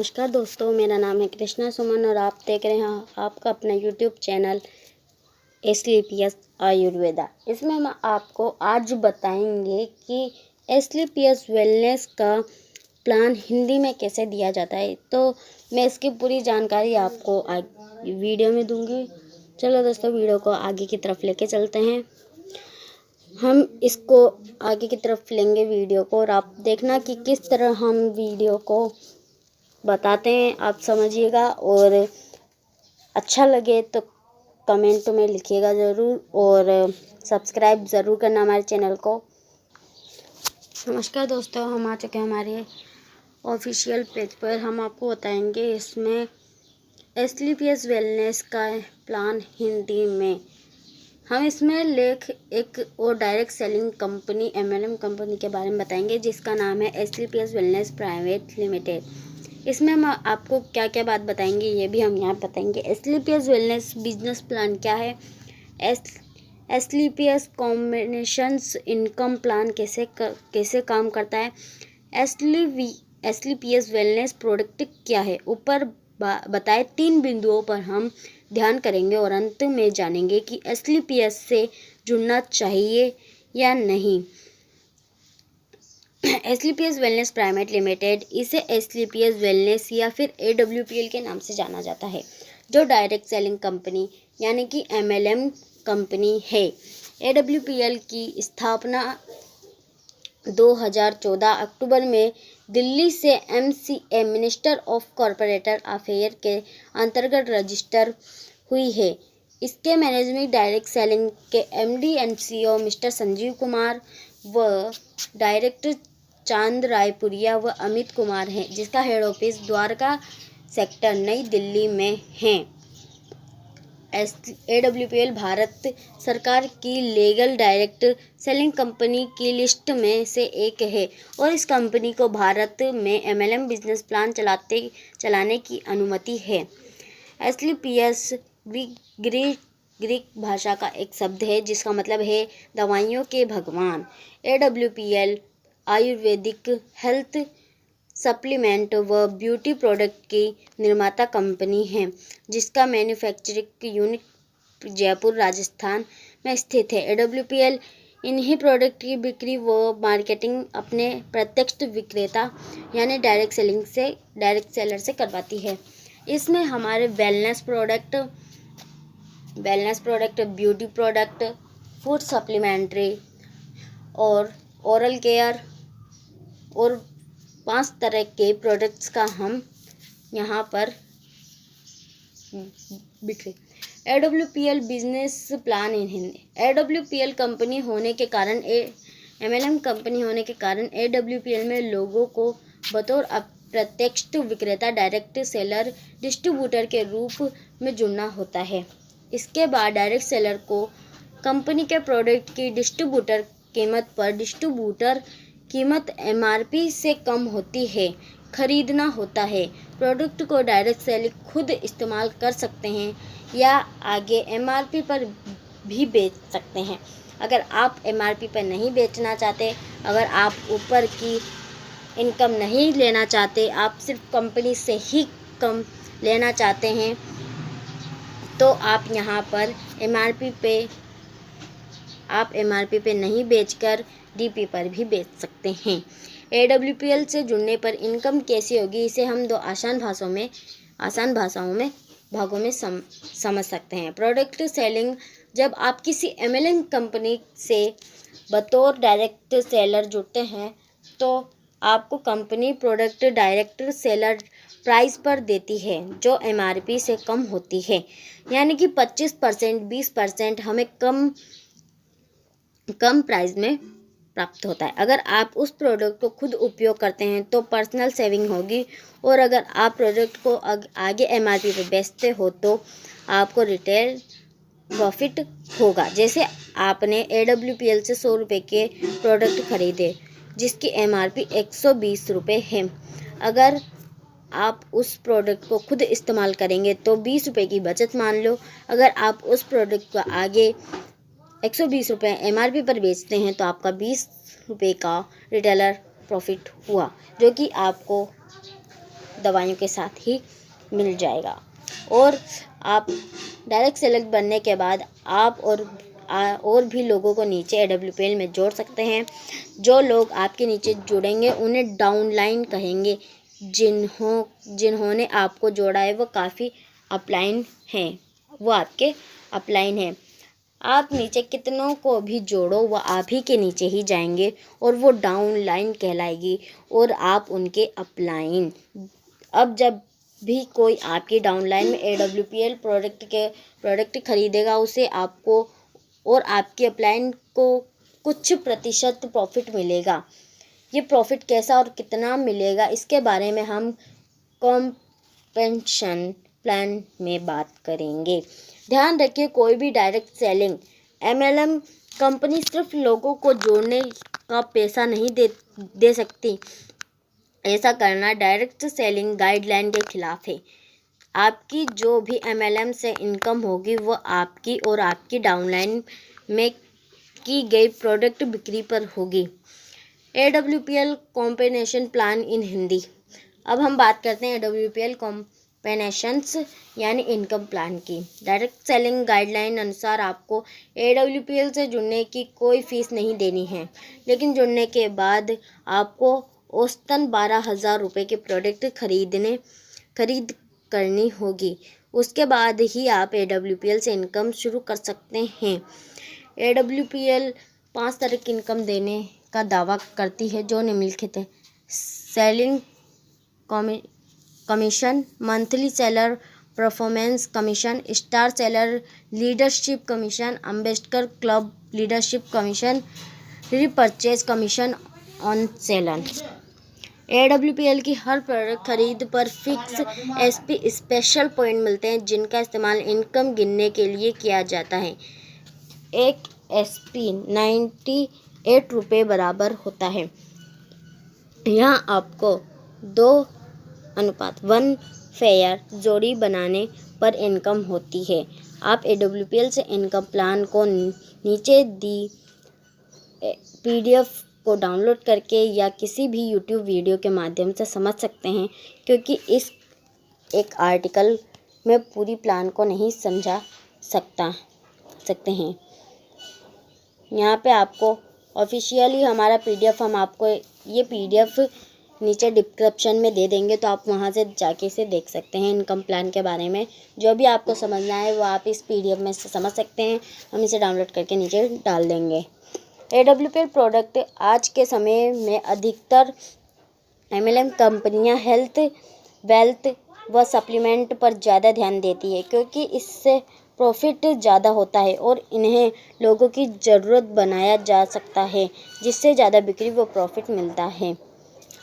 नमस्कार दोस्तों, मेरा नाम है कृष्णा सुमन और आप देख रहे हैं आपका अपना यूट्यूब चैनल एसलीपीएस आयुर्वेदा। इसमें हम आपको आज बताएंगे कि एसलीपीएस वेलनेस का प्लान हिंदी में कैसे दिया जाता है। तो मैं इसकी पूरी जानकारी आपको वीडियो में दूंगी। चलो दोस्तों, वीडियो को आगे की तरफ लेके चलते हैं। हम इसको आगे की तरफ लेंगे वीडियो को, और आप देखना कि किस तरह हम वीडियो को बताते हैं। आप समझिएगा और अच्छा लगे तो कमेंट में लिखिएगा ज़रूर, और सब्सक्राइब ज़रूर करना हमारे चैनल को। नमस्कार दोस्तों, हम आ चुके हैं हमारे ऑफिशियल पेज पर। हम आपको बताएंगे इसमें एसलीपीएस वेलनेस का प्लान हिंदी में। हम इसमें लेख एक और direct selling company MLM company के बारे में बताएंगे, जिसका नाम है एसलीपीएस वेलनेस प्राइवेट लिमिटेड। इसमें हम आपको क्या क्या बात बताएंगे ये भी हम यहाँ बताएंगे। एसलीपीएस वेलनेस बिजनेस प्लान क्या है, एसलीपीएस कॉम्बिनेशंस इनकम प्लान कैसे काम करता है, एसलीपीएस वेलनेस प्रोडक्ट क्या है। ऊपर बताए 3 बिंदुओं पर हम ध्यान करेंगे और अंत में जानेंगे कि एसलीपीएस से जुड़ना चाहिए या नहीं। एसलीपीएस वेलनेस प्राइवेट लिमिटेड, इसे एसलीपीएस वेलनेस या फिर एडब्ल्यूपीएल के नाम से जाना जाता है, जो डायरेक्ट सेलिंग कंपनी यानी कि एमएलएम कंपनी है। एडब्ल्यूपीएल की स्थापना 2014 अक्टूबर में दिल्ली से MCA minister of corporate affair के अंतर्गत रजिस्टर हुई है। इसके मैनेजिंग डायरेक्ट सेलिंग के MD and CEO mister Sanjeev Kumar व डायरेक्टर चांद रायपुरिया व अमित कुमार हैं, जिसका हेड ऑफिस द्वारका सेक्टर नई दिल्ली में है। एडब्ल्यूपीएल भारत सरकार की लीगल डायरेक्ट सेलिंग कंपनी की लिस्ट में से एक है, और इस कंपनी को भारत में एमएलएम बिजनेस प्लान चलाने की अनुमति है। एसलीपीएस ग्रीक भाषा का एक शब्द है, जिसका मतलब है दवाइयों के भगवान। एडब्ल्यूपीएल आयुर्वेदिक हेल्थ सप्लीमेंट व ब्यूटी प्रोडक्ट की निर्माता कंपनी है, जिसका मैन्युफैक्चरिंग यूनिट जयपुर राजस्थान में स्थित है। एडब्ल्यूपीएल इन्हीं प्रोडक्ट की बिक्री व मार्केटिंग अपने प्रत्यक्ष विक्रेता यानी डायरेक्ट सेलर से करवाती है। इसमें हमारे wellness product, beauty product, food supplementary और ओरल केयर और 5 तरह के प्रोडक्ट्स का हम यहाँ पर बिक्री। AWPL business plan in Hindi. AWPL company होने के कारण एमएलएम कंपनी होने के कारण एडब्ल्यूपीएल में लोगों को बतौर प्रत्यक्ष विक्रेता, डायरेक्ट सेलर, डिस्ट्रीब्यूटर के रूप में जुड़ना होता है। इसके बाद डायरेक्ट सेलर को कंपनी के प्रोडक्ट की डिस्ट्रीब्यूटर कीमत एमआरपी से कम होती है खरीदना होता है। प्रोडक्ट को डायरेक्ट सेलर खुद इस्तेमाल कर सकते हैं या आगे एमआरपी पर भी बेच सकते हैं। अगर आप एमआरपी पर नहीं बेचना चाहते, अगर आप ऊपर की इनकम नहीं लेना चाहते, आप सिर्फ कंपनी से ही कम लेना चाहते हैं, तो आप यहाँ पर एमआरपी पे नहीं बेचकर डीपी पर भी बेच सकते हैं। एडब्ल्यूपीएल से जुड़ने पर इनकम कैसी होगी, इसे हम 2 आसान भागों में समझ सकते हैं। प्रोडक्ट सेलिंग, जब आप किसी एमएलएम कंपनी से बतौर डायरेक्ट सेलर जुड़ते हैं तो आपको company product direct seller price पर देती है, जो एमआरपी से कम होती है, यानी कि 25%, 20% हमें कम प्राइस में प्राप्त होता है। अगर आप उस प्रोडक्ट को खुद उपयोग करते हैं तो पर्सनल सेविंग होगी, और अगर आप प्रोडक्ट को आगे एमआरपी पर बेचते हो तो आपको रिटेल प्रॉफिट होगा। जैसे आपने एडब्ल्यूपीएल से 100 रुपये के प्रोडक्ट खरीदे, जिसकी एमआरपी 120 रुपये है। अगर आप उस प्रोडक्ट को खुद इस्तेमाल करेंगे तो 20 रुपये की बचत मान लो। अगर आप उस प्रोडक्ट को आगे 120 रुपये एमआरपी पर बेचते हैं तो आपका 20 रुपये का रिटेलर प्रॉफिट हुआ, जो कि आपको दवाइयों के साथ ही मिल जाएगा। और आप डायरेक्ट सेलर बनने के बाद आप और भी लोगों को नीचे AWPL में जोड़ सकते हैं। जो लोग आपके नीचे जुड़ेंगे उन्हें डाउनलाइन कहेंगे। जिन्होंने आपको जोड़ा है वो काफ़ी अपलाइन हैं, वो आपके अपलाइन हैं। आप नीचे कितनों को भी जोड़ो वो आप ही के नीचे ही जाएंगे और वो डाउनलाइन कहलाएगी और आप उनके अपलाइन। अब जब भी कोई आपकी डाउनलाइन में AWPL प्रोडक्ट खरीदेगा उसे आपको और आपके अपलाइन को कुछ प्रतिशत प्रॉफिट मिलेगा। ये प्रॉफिट कैसा और कितना मिलेगा इसके बारे में हम कॉम्पेंसेशन प्लान में बात करेंगे। ध्यान रखिए, कोई भी डायरेक्ट सेलिंग MLM कंपनी सिर्फ लोगों को जोड़ने का पैसा नहीं दे सकती। ऐसा करना डायरेक्ट सेलिंग गाइडलाइन के खिलाफ है। आपकी जो भी MLM से इनकम होगी वो आपकी और आपकी डाउनलाइन में की गई प्रोडक्ट बिक्री पर होगी। AWPL compensation plan in Hindi. अब हम बात करते हैं AWPL कॉम्पेंसेशंस यानी इनकम प्लान की। डायरेक्ट सेलिंग गाइडलाइन अनुसार आपको AWPL से जुड़ने की कोई फीस नहीं देनी है, लेकिन जुड़ने के बाद आपको औसतन 12,000 रुपये के प्रोडक्ट खरीद करनी होगी। उसके बाद ही आप AWPL से इनकम शुरू कर सकते हैं। AWPL 5 तरह की इनकम देने का दावा करती है जो निम्नलिखित है: selling commission, monthly seller performance commission, star seller leadership commission, ambassador club leadership commission, repurchase commission on sale. AWPL की हर प्रोडक्ट खरीद पर फिक्स SP स्पेशल पॉइंट मिलते हैं जिनका इस्तेमाल इनकम गिनने के लिए किया जाता है। एक SP 98 रुपये बराबर होता है। यहाँ आपको 2:1 फेयर जोड़ी बनाने पर इनकम होती है। आप AWPL से इनकम प्लान को नीचे दी PDF को डाउनलोड करके या किसी भी YouTube वीडियो के माध्यम से समझ सकते हैं, क्योंकि इस एक आर्टिकल में पूरी प्लान को नहीं समझा सकते हैं। यहाँ पे आपको ऑफिशियली हमारा PDF, हम आपको ये PDF नीचे डिस्क्रिप्शन में दे देंगे, तो आप वहाँ से जाके इसे देख सकते हैं। इनकम प्लान के बारे में जो भी आपको समझना है वो आप इस PDF में से समझ सकते हैं। हम इसे डाउनलोड करके नीचे डाल देंगे। AWPL प्रोडक्ट आज के समय में अधिकतर MLM कंपनियां हेल्थ, वेल्थ व सप्लीमेंट पर ज़्यादा ध्यान देती है, क्योंकि इससे प्रॉफिट ज़्यादा होता है और इन्हें लोगों की ज़रूरत बनाया जा सकता है, जिससे ज़्यादा बिक्री व प्रॉफिट मिलता है।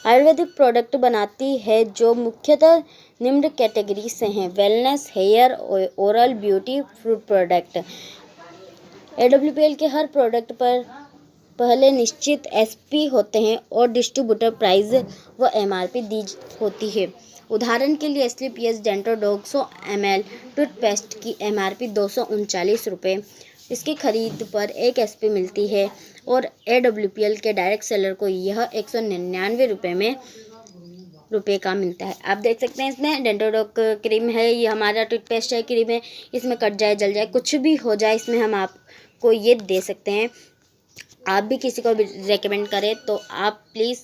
आयुर्वेदिक प्रोडक्ट बनाती है जो मुख्यतः निम्न कैटेगरी से हैं: wellness, hair, oral, beauty, food product. AWPL के हर प्रोडक्ट पर पहले निश्चित SP होते हैं और डिस्ट्रीब्यूटर प्राइस व MRP दी होती है। उदाहरण के लिए SLPS डेंटोडॉग 100 ml टूथपेस्ट की MRP 239 रुपये, इसकी खरीद पर 1 SP मिलती है और AWPL के डायरेक्ट सेलर को यह 199 रुपये का मिलता है। आप देख सकते हैं इसमें डेंटोडॉग क्रीम है, ये हमारा टूथपेस्ट है, क्रीम है, इसमें कट जाए, जल जाए, कुछ भी हो जाए, इसमें हम आपको ये दे सकते हैं। आप भी किसी को भी रेकमेंड करें तो आप प्लीज़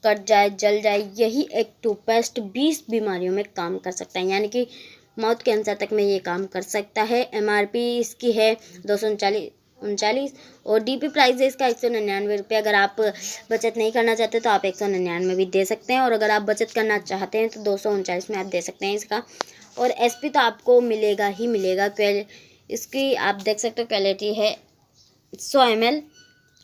कट जाए, जल जाए, यही एक टूथपेस्ट 20 बीमारियों में काम कर सकता है, यानी कि माउथ कैंसर तक में ये काम कर सकता है। MRP इसकी है 239 और DP प्राइस है इसका 199 रुपये। अगर आप बचत नहीं करना चाहते तो आप 199 में भी दे सकते हैं, और अगर आप बचत करना चाहते हैं तो 239 में आप दे सकते हैं इसका। और SP तो आपको मिलेगा ही मिलेगा। इसकी आप देख सकते हो क्वालिटी है 100 ml।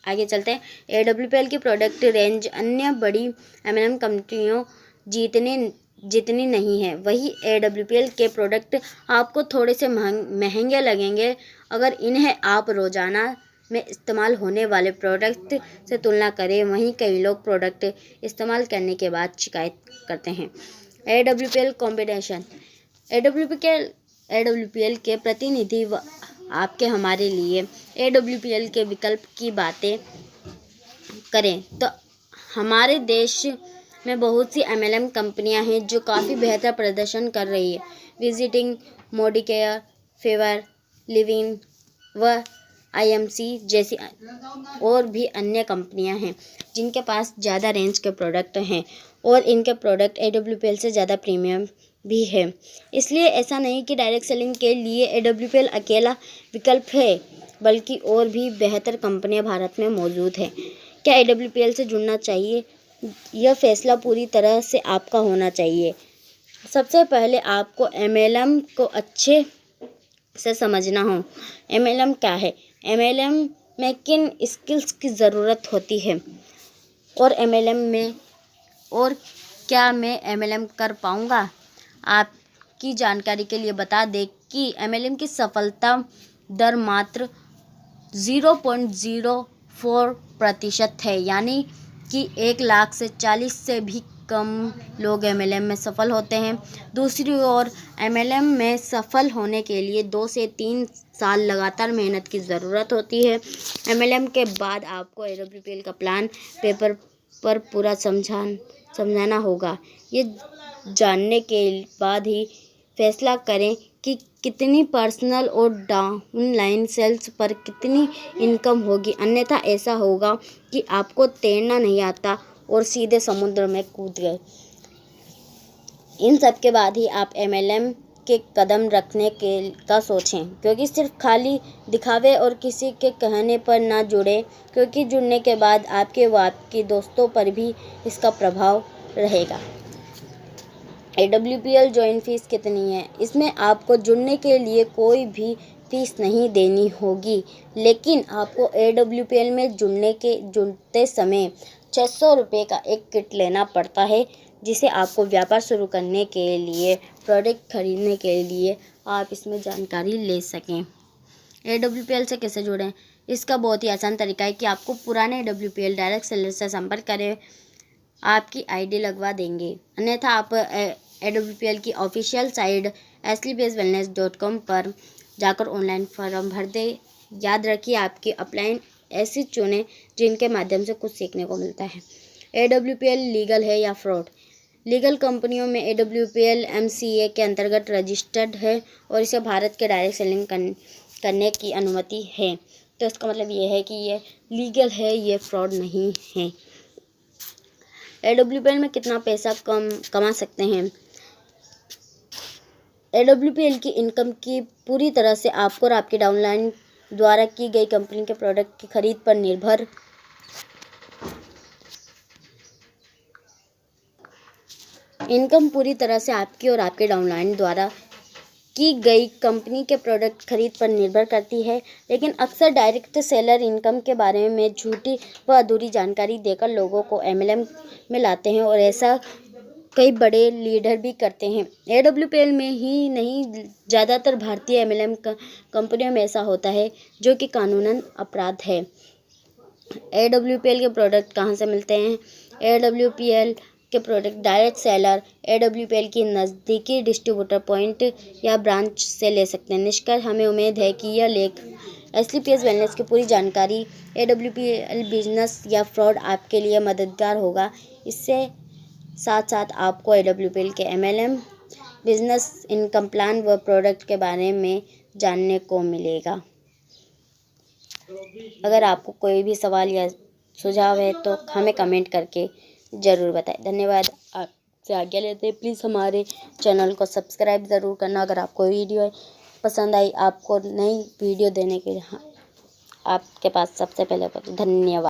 आगे चलते हैं। AWPL की प्रोडक्ट रेंज अन्य बड़ी MLM कंपनियों जितनी नहीं है, वही AWPL के प्रोडक्ट आपको थोड़े से महंगे लगेंगे। अगर इन्हें आप रोज़ाना में इस्तेमाल होने वाले प्रोडक्ट से तुलना करें, वहीं कई लोग प्रोडक्ट इस्तेमाल करने के बाद शिकायत करते हैं। AWPL combination. AWPL के प्रतिनिधि आपके हमारे लिए AWPL के विकल्प की बातें करें तो हमारे देश में बहुत सी MLM कंपनियां हैं जो काफ़ी बेहतर प्रदर्शन कर रही है। विजिटिंग, मोडिकेयर, फेवर लिविंग व IMC जैसी और भी अन्य कंपनियां हैं जिनके पास ज़्यादा रेंज के प्रोडक्ट हैं और इनके प्रोडक्ट AWPL से ज़्यादा प्रीमियम भी है। इसलिए ऐसा नहीं कि डायरेक्ट सेलिंग के लिए AWPL अकेला विकल्प है, बल्कि और भी बेहतर कंपनियां भारत में मौजूद हैं। क्या AWPL से जुड़ना चाहिए? यह फैसला पूरी तरह से आपका होना चाहिए। सबसे पहले आपको MLM को अच्छे से समझना हो। MLM क्या है? MLM में किन स्किल्स की ज़रूरत होती है और MLM में और क्या मैं MLM कर पाऊँगा? आपकी जानकारी के लिए बता दें कि MLM की सफलता दर मात्र 0.04% है, यानी कि 1 लाख से 40 से भी कम लोग MLM में सफल होते हैं। दूसरी ओर MLM में सफल होने के लिए 2 से 3 साल लगातार मेहनत की ज़रूरत होती है। MLM के बाद आपको AWPL का प्लान पेपर पर पूरा समझाना होगा। ये जानने के बाद ही फैसला करें कि कितनी पर्सनल और डाउनलाइन सेल्स पर कितनी इनकम होगी, अन्यथा ऐसा होगा कि आपको तैरना नहीं आता और सीधे समुद्र में कूद गए। इन सब के बाद ही आप MLM के कदम रखने का सोचें, क्योंकि सिर्फ खाली दिखावे और किसी के कहने पर ना जुड़े, क्योंकि जुड़ने के बाद आपके व आपके दोस्तों पर भी इसका प्रभाव रहेगा। AWPL ज्वाइन फीस कितनी है? इसमें आपको जुड़ने के लिए कोई भी फीस नहीं देनी होगी, लेकिन आपको AWPL में जुड़ते समय 600 रुपये का एक किट लेना पड़ता है, जिसे आपको व्यापार शुरू करने के लिए, प्रोडक्ट खरीदने के लिए आप इसमें जानकारी ले सकें। AWPL से कैसे जुड़ें? इसका बहुत ही आसान तरीका है कि आपको पुराने AWPL डायरेक्ट सेलर से संपर्क करें, आपकी ID लगवा देंगे। अन्यथा आप AWPL की ऑफिशियल साइट ashleybasedwellness.com पर जाकर ऑनलाइन फॉर्म भर दें। याद रखिए, आपकी अपलाइन ऐसी चुनें जिनके माध्यम से कुछ सीखने को मिलता है। AWPL लीगल है या फ्रॉड? लीगल कंपनियों में AWPL MCA के अंतर्गत रजिस्टर्ड है और इसे भारत के डायरेक्ट सेलिंग करने की अनुमति है। तो इसका मतलब ये है कि ये लीगल है, ये फ्रॉड नहीं है। AWPL में कितना पैसा कमा सकते हैं? AWPL की इनकम की पूरी तरह से आपको और आपके डाउनलाइन द्वारा की गई कंपनी के प्रोडक्ट की खरीद पर निर्भर इनकम पूरी तरह से आपकी और आपके डाउनलाइन द्वारा की गई कंपनी के प्रोडक्ट खरीद पर निर्भर करती है, लेकिन अक्सर डायरेक्ट सेलर इनकम के बारे में झूठी व अधूरी जानकारी देकर लोगों को MLM में लाते हैं और ऐसा कई बड़े लीडर भी करते हैं। AWPL में ही नहीं, ज़्यादातर भारतीय MLM कंपनियों में ऐसा होता है, जो कि कानूनन अपराध है। AWPL के प्रोडक्ट कहाँ से मिलते हैं? AWPL के प्रोडक्ट डायरेक्ट सेलर AWPL की नज़दीकी डिस्ट्रीब्यूटर पॉइंट या ब्रांच से ले सकते हैं। निष्कर्ष, हमें उम्मीद है कि यह लेख एशली बेस्ड वेलनेस की पूरी जानकारी AWPL बिजनेस या फ्रॉड आपके लिए मददगार होगा। इससे साथ साथ आपको AWPL के MLM बिजनेस इनकम प्लान व प्रोडक्ट के बारे में जानने को मिलेगा। अगर आपको कोई भी सवाल या सुझाव है तो हमें कमेंट करके ज़रूर बताएं। धन्यवाद। आपसे आज्ञा लेते हैं। प्लीज़ हमारे चैनल को सब्सक्राइब ज़रूर करना। अगर आपको वीडियो पसंद आई, आपको नई वीडियो देने के लिए आपके पास सबसे पहले धन्यवाद।